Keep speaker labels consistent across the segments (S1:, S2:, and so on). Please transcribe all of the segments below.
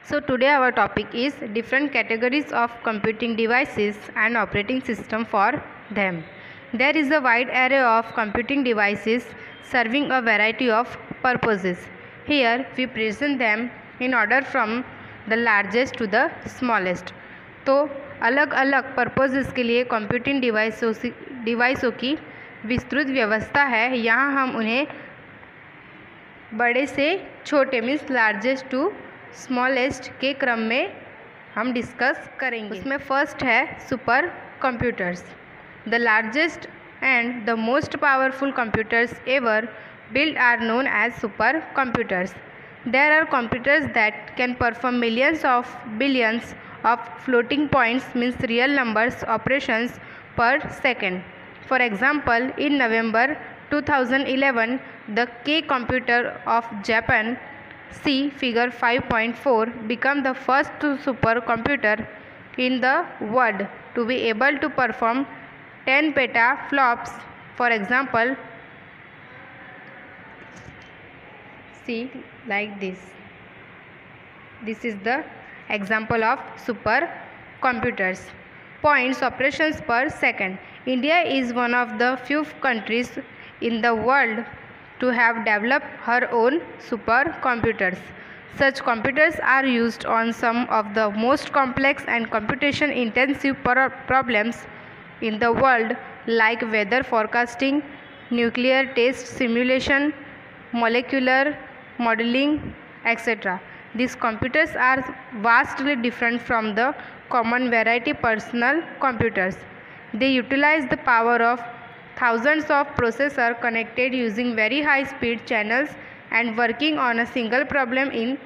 S1: So today our topic is different categories of computing devices and operating system for them. There is a wide array of computing devices serving a variety of purposes. Here we present them in order from the largest to the smallest. तो अलग अलग purposes के लिए computing डिवाइसों की विस्तृत व्यवस्था है। यहाँ हम उन्हें बड़े से छोटे मीन्स लार्जेस्ट टू स्मॉलेस्ट के क्रम में हम डिस्कस करेंगे। उसमें फर्स्ट है super computers. The largest and the most powerful computers ever built are known as super computers. There are computers that can perform millions of billions of floating points means real numbers operations per second. For example, in November 2011, the K computer of Japan, see figure 5.4, became the first supercomputer in the world to be able to perform 10 petaflops. For example, see like this. This is the example of super computers. Points operations per second. India is one of the few countries in the world to have developed her own supercomputers. Such computers are used on some of the most complex and computation intensive problems in the world, like weather forecasting, nuclear test simulation, molecular modeling, etc. These computers are vastly different from the common variety personal computers. They utilize the power of thousands of processors connected using very high speed channels and working on a single problem in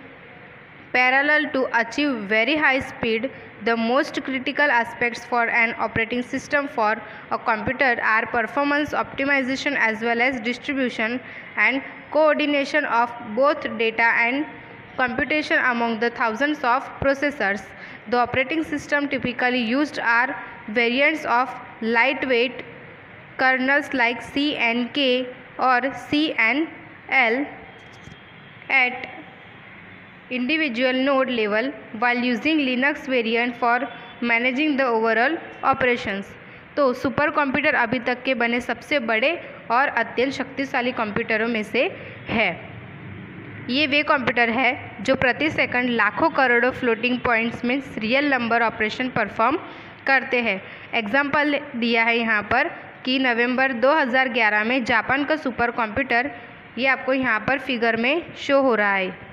S1: parallel to achieve very high speed. The most critical aspects for an operating system for a computer are performance optimization as well as distribution and coordination of both data and computation among the thousands of processors. The operating system typically used are variants of lightweight kernels like C and K or C and L at individual node level, while using Linux variant for managing the overall operations. तो super computer अभी तक के बने सबसे बड़े और अत्यंत शक्तिशाली कंप्यूटरों में से है। ये वे कंप्यूटर है जो प्रति सेकंड लाखों करोड़ों फ्लोटिंग पॉइंट्स में रियल नंबर ऑपरेशन परफॉर्म करते हैं। एग्जाम्पल दिया है यहाँ पर कि नवंबर 2011 में जापान का सुपर कंप्यूटर, ये आपको यहाँ पर फिगर में शो हो रहा है।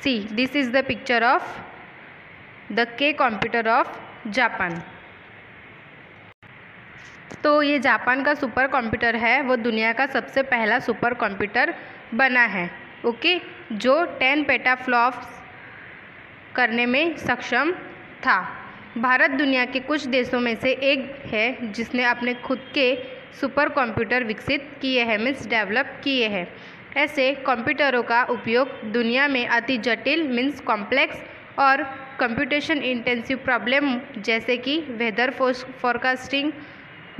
S1: See this is the picture of the के कंप्यूटर ऑफ जापान। तो ये जापान का सुपर कंप्यूटर है, वो दुनिया का सबसे पहला सुपर कंप्यूटर बना है, ओके, जो 10 पेटाफ्लॉप्स करने में सक्षम था। भारत दुनिया के कुछ देशों में से एक है जिसने अपने खुद के सुपर कंप्यूटर विकसित किए हैं मीन्स डेवलप किए हैं। ऐसे कंप्यूटरों का उपयोग दुनिया में अति जटिल मीन्स कॉम्प्लेक्स और कंप्यूटेशन इंटेंसिव प्रॉब्लम जैसे कि weather forecasting,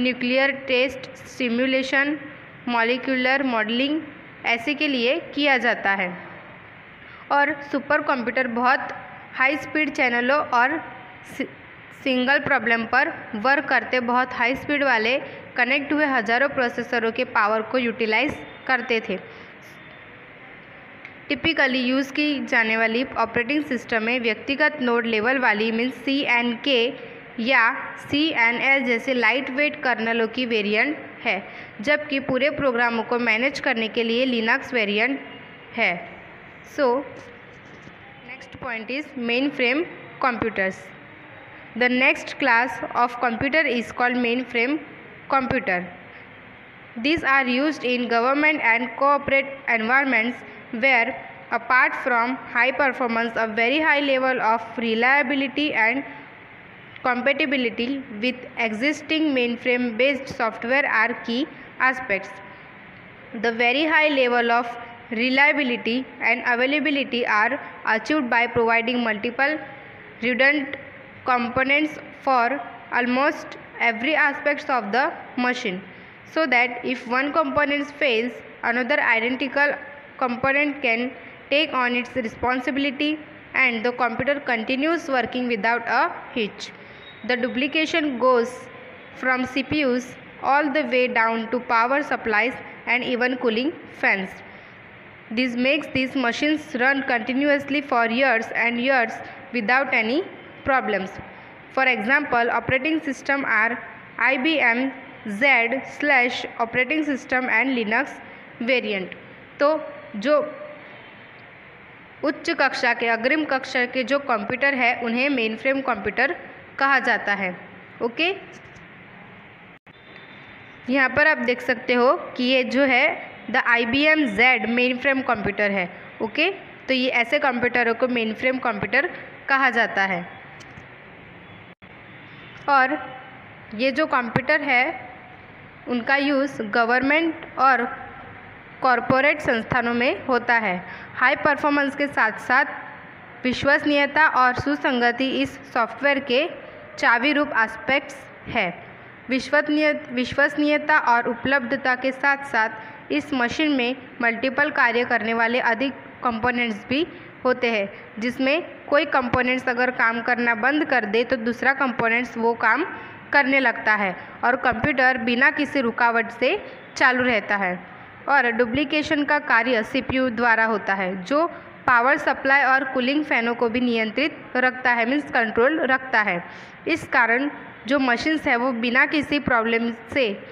S1: nuclear test simulation, molecular modelling ऐसे के लिए किया जाता है। और सुपर कंप्यूटर बहुत हाई स्पीड चैनलों और सिंगल प्रॉब्लम पर वर्क करते बहुत हाई स्पीड वाले कनेक्ट हुए हजारों प्रोसेसरों के पावर को यूटिलाइज करते थे। टिपिकली यूज़ की जाने वाली ऑपरेटिंग सिस्टम में व्यक्तिगत नोड लेवल वाली मीन्स C and K या C and L जैसे लाइट वेट कर्नलों की वेरिएंट है, जबकि पूरे प्रोग्रामों को मैनेज करने के लिए लिनक्स वेरिएंट है। So next point is main frame computers. The next class of computer is called main frame computer. These are used in government and corporate environments where, apart from high performance, a very high level of reliability and compatibility with existing mainframe-based software are key aspects. The very high level of reliability and availability are achieved by providing multiple redundant components for almost every aspect of the machine, so that if one component fails, another identical component can take on its responsibility and the computer continues working without a hitch. The duplication goes from CPUs all the way down to power supplies and even cooling fans. This makes these machines run continuously for years and years without any problems. For example, operating system are IBM Z/ operating system and Linux variant. तो जो उच्च कक्षा के अग्रिम कक्षा के जो computer है उन्हें मेन फ्रेम कंप्यूटर कहा जाता है। ओके, यहाँ पर आप देख सकते हो कि ये जो है the IBM Z main frame computer है। ओके, तो ये ऐसे कंप्यूटरों को मेन फ्रेम कंप्यूटर कहा जाता है। और ये जो कंप्यूटर है उनका यूज़ गवर्नमेंट और कॉरपोरेट संस्थानों में होता है। हाई परफॉर्मेंस के साथ साथ विश्वसनीयता और सुसंगति इस सॉफ्टवेयर के चाबी रूप एस्पेक्ट्स है। विश्वसनीयता और उपलब्धता के साथ साथ इस मशीन में मल्टीपल कार्य करने वाले अधिक कंपोनेंट्स भी होते हैं, जिसमें कोई कंपोनेंट्स अगर काम करना बंद कर दे तो दूसरा कंपोनेंट्स वो काम करने लगता है और कंप्यूटर बिना किसी रुकावट से चालू रहता है। और डुप्लीकेशन का कार्य CPU द्वारा होता है, जो पावर सप्लाई और कूलिंग फैनों को भी नियंत्रित रखता है, मीन्स कंट्रोल रखता है। इस कारण जो मशीन्स है वो बिना किसी प्रॉब्लम से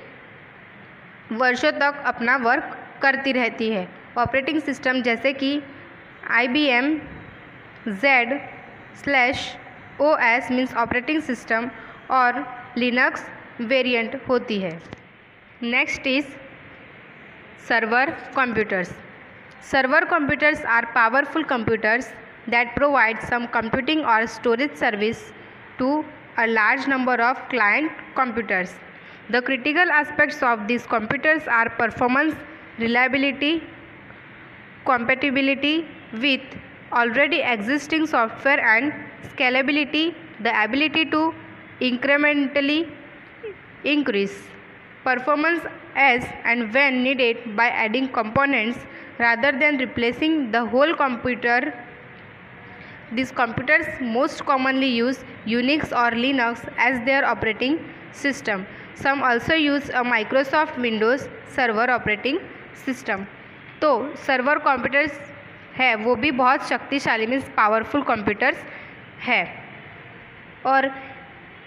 S1: वर्षों तक अपना वर्क करती रहती है। ऑपरेटिंग सिस्टम जैसे कि IBM Z/OS means operating system और लिनक्स वेरिएंट होती है। Next is server computers. Server computers are powerful computers that provide some computing or storage service to a large number of client computers. The critical aspects of these computers are performance, reliability, compatibility with already existing software and scalability, the ability to incrementally increase performance as and when needed by adding components rather than replacing the whole computer. These computers most commonly use Unix or Linux as their operating system. Some also use a Microsoft Windows Server operating system. तो server computers है वो भी बहुत शक्तिशाली means powerful computers है और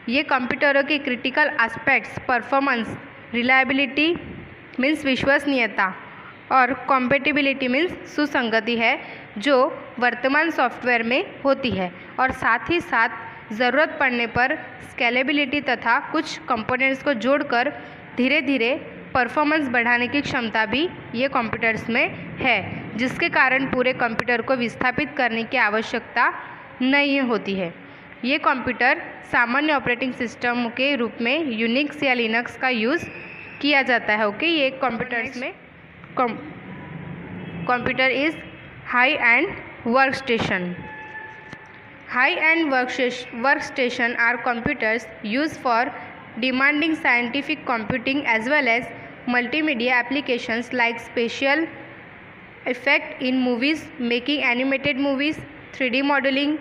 S1: ये कंप्यूटरों के critical aspects performance, reliability means विश्वसनीयता और कॉम्पेटिबिलिटी मीन्स सुसंगति है जो वर्तमान सॉफ्टवेयर में होती है और साथ ही साथ ज़रूरत पड़ने पर स्केलेबिलिटी तथा कुछ कंपोनेंट्स को जोड़कर धीरे धीरे परफॉर्मेंस बढ़ाने की क्षमता भी ये कंप्यूटर्स में है, जिसके कारण पूरे कंप्यूटर को विस्थापित करने की आवश्यकता नहीं होती है। ये कंप्यूटर सामान्य ऑपरेटिंग सिस्टम के रूप में यूनिक्स या लिनक्स का यूज़ किया जाता है। ओके, ये कंप्यूटर्स में computer is high and workstation. High-end workstation are computers used for demanding scientific computing as well as multimedia applications like special effects in movies, making animated movies, 3D modeling,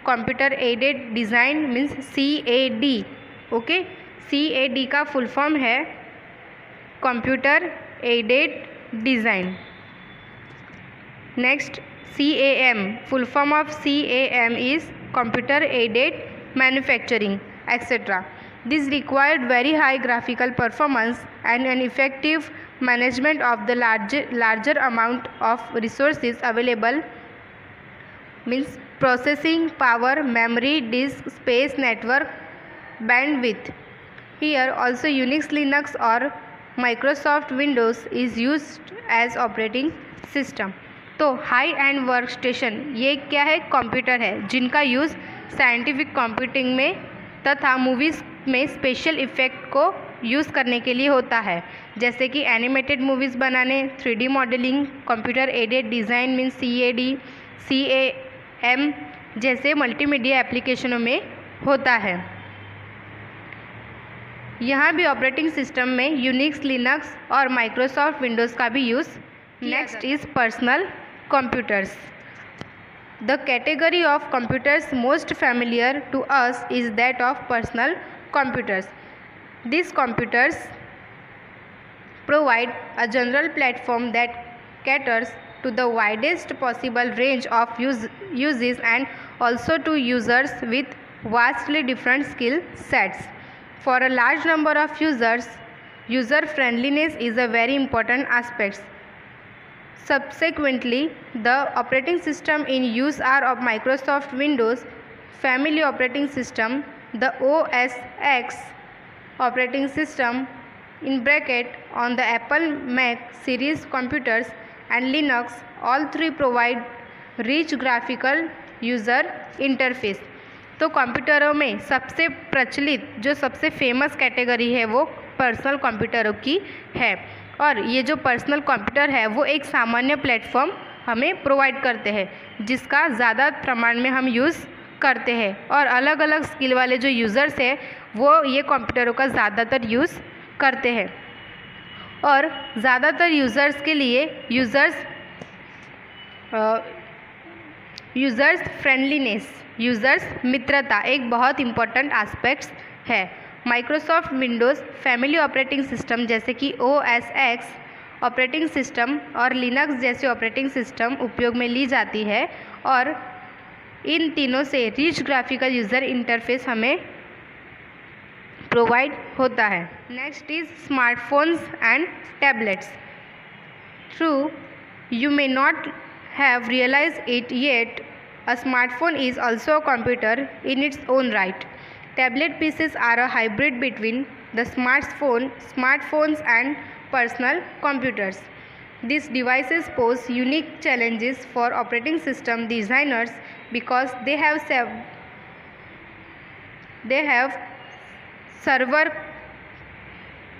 S1: computer-aided design means CAD. Okay, CAD का full form है computer aided design. Next CAM, full form of CAM is computer aided manufacturing, etc. This required very high graphical performance and an effective management of the larger amount of resources available, means processing power, memory, disk space, network bandwidth. Here also Unix, Linux or Microsoft Windows is used as operating system. तो high and work station ये क्या है, computer है जिनका use scientific computing में तथा movies में special effect को यूज़ करने के लिए होता है, जैसे कि एनिमेटेड मूवीज़ बनाने, 3D modelling, computer aided design means CAD, CAM जैसे मल्टीमीडिया एप्लीकेशनों में होता है. यहाँ भी ऑपरेटिंग सिस्टम में यूनिक्स, लिनक्स और माइक्रोसॉफ्ट विंडोज़ का भी use. Next is personal computers. The category of computers most familiar to us is that of personal computers. These computers provide a general platform that caters to the widest possible range of uses and also to users with vastly different skill sets. For a large number of users, user friendliness is a very important aspect. Subsequently, the operating system in use are of Microsoft Windows family operating system, the OS X operating system in bracket on the Apple Mac series computers and Linux. All three provide rich graphical user interface. तो कंप्यूटरों में सबसे प्रचलित जो सबसे famous category है वो personal कंप्यूटरों की है, और ये जो पर्सनल कंप्यूटर है वो एक सामान्य प्लेटफॉर्म हमें प्रोवाइड करते हैं जिसका ज़्यादा प्रमाण में हम यूज़ करते हैं, और अलग अलग स्किल वाले जो यूज़र्स हैं वो ये कंप्यूटरों का ज़्यादातर यूज़ करते हैं। और ज़्यादातर यूज़र्स के लिए यूज़र्स फ्रेंडलीनेस, यूज़र्स मित्रता एक बहुत इम्पॉर्टेंट एस्पेक्ट्स है। Microsoft Windows family operating system जैसे कि OS X ऑपरेटिंग सिस्टम और लिनक्स जैसे ऑपरेटिंग सिस्टम उपयोग में ली जाती है, और इन तीनों से रिच ग्राफिकल यूज़र इंटरफेस हमें प्रोवाइड होता है। Next is smartphones and tablets. True, you may not have realized it yet, a smartphone is also a computer in its own right. Tablet PCs are a hybrid between the smartphones and personal computers. These devices pose unique challenges for operating system designers because they have server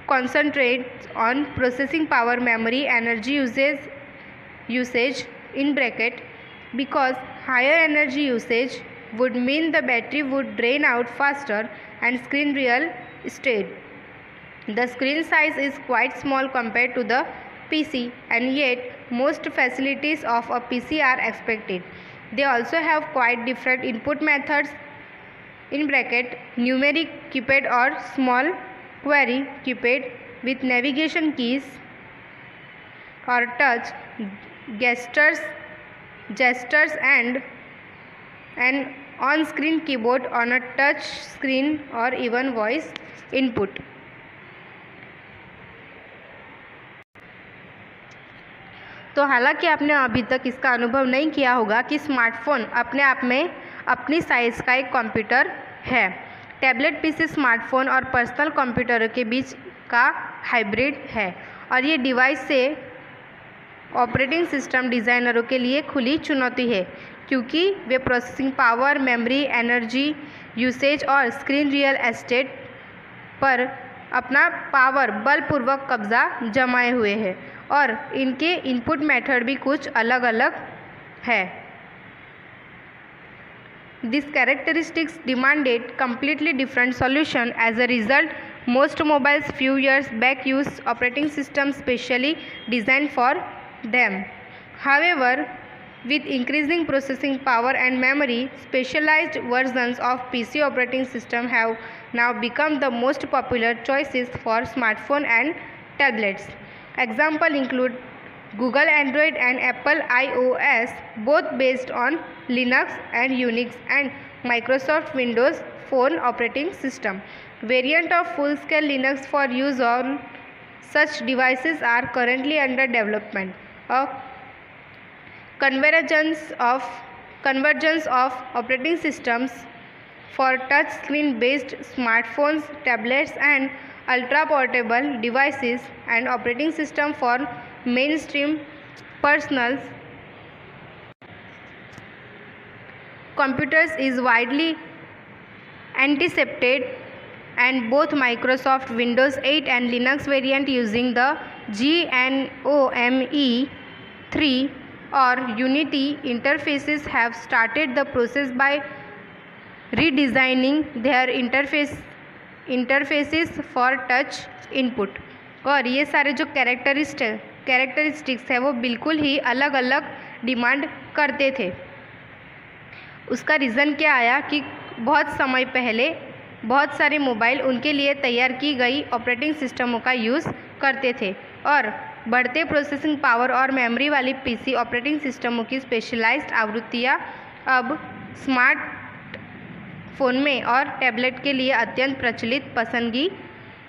S1: concentrates on processing power, memory, energy usage in bracket, because higher energy usage would mean the battery would drain out faster and screen real estate. The screen size is quite small compared to the PC, and yet most facilities of a PC are expected. They also have quite different input methods in bracket, numeric keypad or small query keypad with navigation keys or touch gestures and an on-screen keyboard on a touch screen or even voice input. तो हालांकि आपने अभी तक इसका अनुभव नहीं किया होगा कि स्मार्टफोन अपने आप में अपनी साइज़ का एक कंप्यूटर है। टैबलेट पीसी स्मार्टफोन और पर्सनल कंप्यूटरों के बीच का हाइब्रिड है, और ये डिवाइस से ऑपरेटिंग सिस्टम डिज़ाइनरों के लिए खुली चुनौती है, क्योंकि वे processing power, memory, energy usage और स्क्रीन रियल एस्टेट पर अपना पावर बलपूर्वक कब्जा जमाए हुए हैं, और इनके इनपुट मेथड भी कुछ अलग अलग है। These characteristics demanded completely different solution. As a result, most mobiles few years back used operating systems specially designed for them. However, with increasing processing power and memory, specialized versions of PC operating system have now become the most popular choices for smartphone and tablets. Example include Google Android and Apple iOS, both based on Linux and Unix, and Microsoft Windows Phone operating system. Variant of full-scale Linux for use on such devices are currently under development. A convergence of operating systems for touchscreen based smartphones, tablets and ultra-portable devices, and operating system for mainstream personal computers is widely anticipated, and both Microsoft Windows 8 and Linux variant using the GNOME 3 or Unity interfaces have started the process by redesigning their interfaces for touch input. और ये सारे जो characteristics है वो बिल्कुल ही अलग अलग demand करते थे। उसका रीज़न क्या आया कि बहुत समय पहले बहुत सारे मोबाइल उनके लिए तैयार की गई ऑपरेटिंग सिस्टमों का यूज़ करते थे और बढ़ते प्रोसेसिंग पावर और मेमोरी वाली पीसी ऑपरेटिंग सिस्टमों की स्पेशलाइज्ड आवृत्तियाँ अब स्मार्टफोन में और टैबलेट के लिए अत्यंत प्रचलित पसंदगी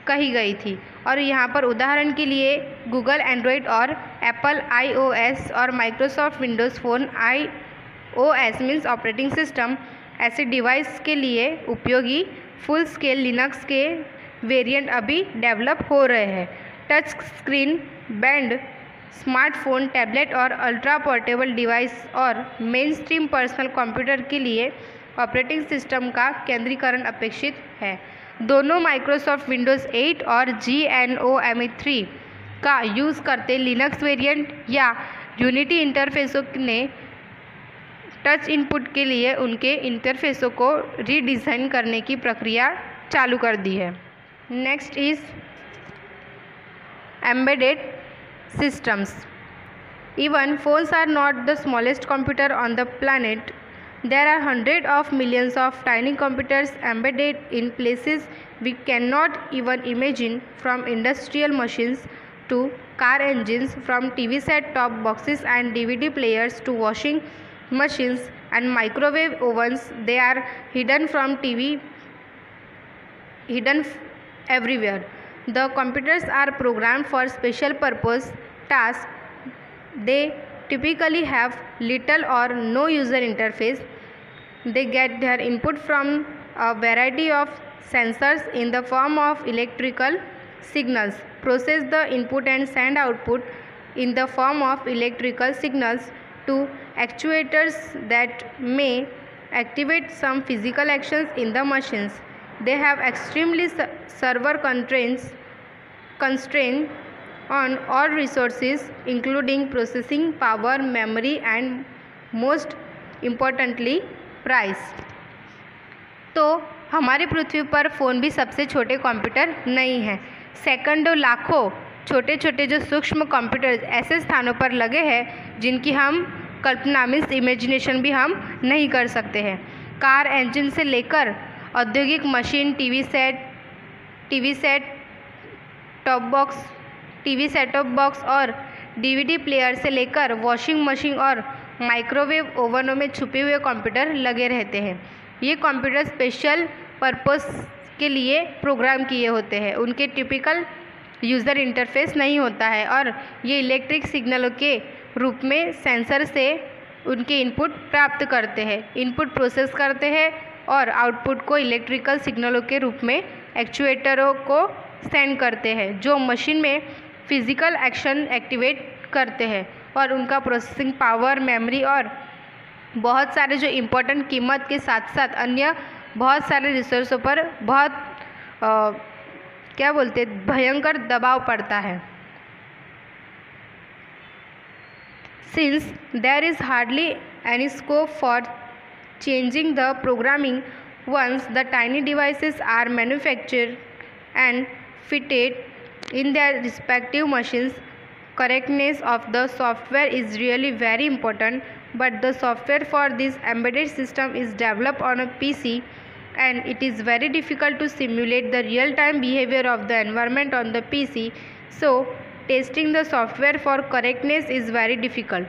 S1: कही गई थी। और यहाँ पर उदाहरण के लिए गूगल एंड्रॉयड और एप्पल iOS और Microsoft Windows phone iOS means operating system ऐसे डिवाइस के लिए उपयोगी फुल स्केल लिनक्स के वेरिएंट अभी डेवलप हो रहे हैं। Touch screen band smartphone, tablet और अल्ट्रा पोर्टेबल डिवाइस और मेन स्ट्रीम पर्सनल कंप्यूटर के लिए ऑपरेटिंग सिस्टम का केंद्रीकरण अपेक्षित है। दोनों माइक्रोसॉफ्ट विंडोज़ 8 और GNOME3 का यूज़ करते लिनक्स वेरिएंट या यूनिटी इंटरफेसों ने टच इनपुट के लिए उनके इंटरफेसों को रीडिज़ाइन करने की प्रक्रिया चालू कर दी है। Next is embedded systems. Even phones are not the smallest computer on the planet. There are hundreds of millions of tiny computers embedded in places we cannot even imagine, from industrial machines to car engines, from TV set-top boxes and DVD players to washing machines and microwave ovens. They are hidden everywhere. The computers are programmed for special purpose tasks. They typically have little or no user interface. They get their input from a variety of sensors in the form of electrical signals, process the input and send output in the form of electrical signals to actuators that may activate some physical actions in the machines. They have extremely server constraint on all resources, including processing power, memory and most importantly price. तो हमारी पृथ्वी पर phone भी सबसे छोटे computer नहीं हैं। सैकड़ों लाखों छोटे छोटे जो सूक्ष्म कंप्यूटर ऐसे स्थानों पर लगे हैं जिनकी हम कल्पना मीन्स इमेजिनेशन भी हम नहीं कर सकते हैं। कार इंजन से लेकर औद्योगिक machine, TV set top box और DVD प्लेयर से लेकर वॉशिंग मशीन और माइक्रोवेव ओवनों में छुपे हुए कंप्यूटर लगे रहते हैं। ये कंप्यूटर स्पेशल पर्पस के लिए प्रोग्राम किए होते हैं। उनके टिपिकल यूज़र इंटरफेस नहीं होता है और ये इलेक्ट्रिक सिग्नलों के रूप में सेंसर से उनके इनपुट प्राप्त करते हैं, इनपुट प्रोसेस करते हैं और आउटपुट को इलेक्ट्रिकल सिग्नलों के रूप में एक्चुएटरों को सेंड करते हैं, जो मशीन में फिजिकल एक्शन एक्टिवेट करते हैं और उनका प्रोसेसिंग पावर, मेमोरी और बहुत सारे जो इम्पोर्टेंट कीमत के साथ साथ अन्य बहुत सारे रिसोर्सों पर बहुत भयंकर दबाव पड़ता है। Since there is hardly any scope for changing the programming once the tiny devices are manufactured and fitted in their respective machines, correctness of the software is really very important, but the software for this embedded system is developed on a PC and it is very difficult to simulate the real-time behavior of the environment on the PC, so testing the software for correctness is very difficult.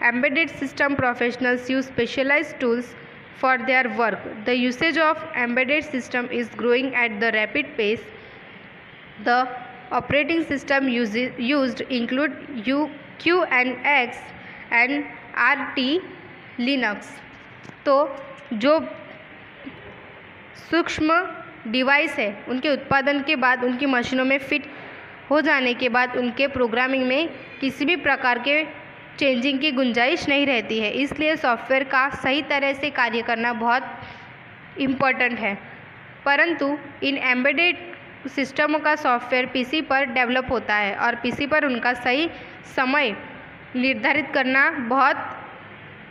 S1: Embedded system professionals use specialized tools for their work. The usage of embedded system is growing at the rapid pace. The operating system used include QNX and RT Linux. तो जो सूक्ष्म device है उनके उत्पादन के बाद उनकी मशीनों में फिट हो जाने के बाद उनके प्रोग्रामिंग में किसी भी प्रकार के चेंजिंग की गुंजाइश नहीं रहती है, इसलिए सॉफ्टवेयर का सही तरह से कार्य करना बहुत इम्पॉर्टेंट है। परंतु इन एम्बेडेड सिस्टमों का सॉफ्टवेयर पीसी पर डेवलप होता है और पीसी पर उनका सही समय निर्धारित करना बहुत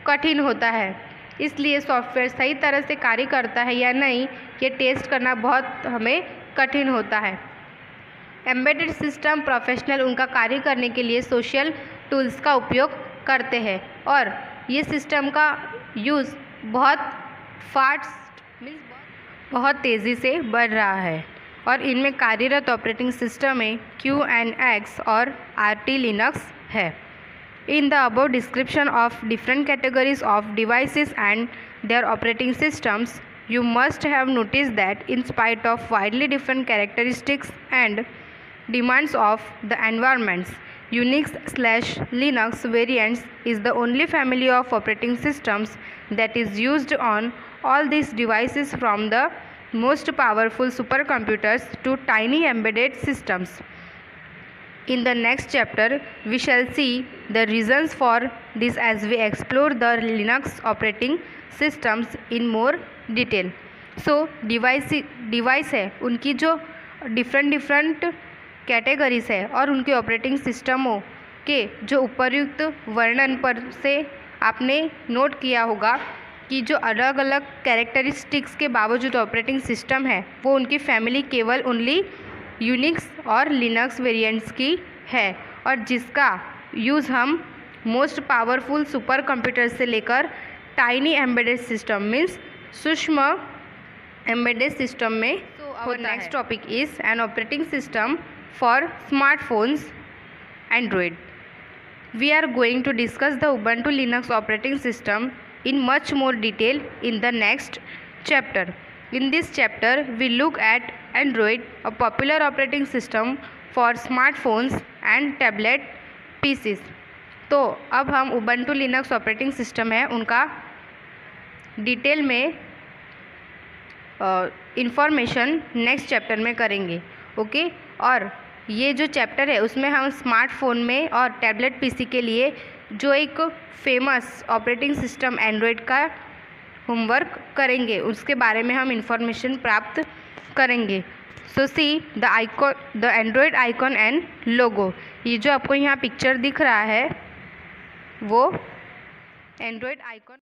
S1: कठिन होता है, इसलिए सॉफ्टवेयर सही तरह से कार्य करता है या नहीं ये टेस्ट करना बहुत हमें कठिन होता है। एम्बेडेड सिस्टम प्रोफेशनल उनका कार्य करने के लिए सोशल टूल्स का उपयोग करते हैं और ये सिस्टम का यूज़ बहुत फास्ट मीन्स बहुत तेज़ी से बढ़ रहा है और इनमें कार्यरत ऑपरेटिंग सिस्टम में QNX और RT लिनक्स है। In the above description of different categories of devices and their operating systems, you must have noticed that in spite of widely different characteristics and demands of the environments, Unix/Linux variants is the only family of operating systems that is used on all these devices, from the most powerful supercomputers to tiny embedded systems. In the next chapter, we shall see the reasons for this as we explore the Linux operating systems in more detail. So, device है, उनकी जो different categories है और उनके operating सिस्टमों के जो उपर्युक्त वर्णन पर से आपने नोट किया होगा कि जो अलग अलग कैरेक्टरिस्टिक्स के बावजूद ऑपरेटिंग सिस्टम है वो उनकी फैमिली केवल ओनली यूनिक्स और लिनक्स वेरिएंट्स की है और जिसका यूज़ हम मोस्ट पावरफुल सुपर कंप्यूटर से लेकर टाइनी एम्बेडेड सिस्टम मीन्स सूक्ष्म एम्बेडेड सिस्टम में होता है। Next topic is an operating system for smartphones Android. We are going to discuss the Ubuntu Linux operating system in much more detail in the next chapter. In this chapter, we look at Android, a popular operating system for smartphones and tablet PCs. तो अब हम Ubuntu Linux operating system है उनका detail में information next chapter में करेंगे। Okay, और ये जो चैप्टर है उसमें हम स्मार्टफोन में और टैबलेट पीसी के लिए जो एक फेमस ऑपरेटिंग सिस्टम एंड्रॉयड का होमवर्क करेंगे उसके बारे में हम इंफॉर्मेशन प्राप्त करेंगे। So see the Android icon and logo. ये जो आपको यहाँ पिक्चर दिख रहा है वो एंड्रॉयड आइकॉन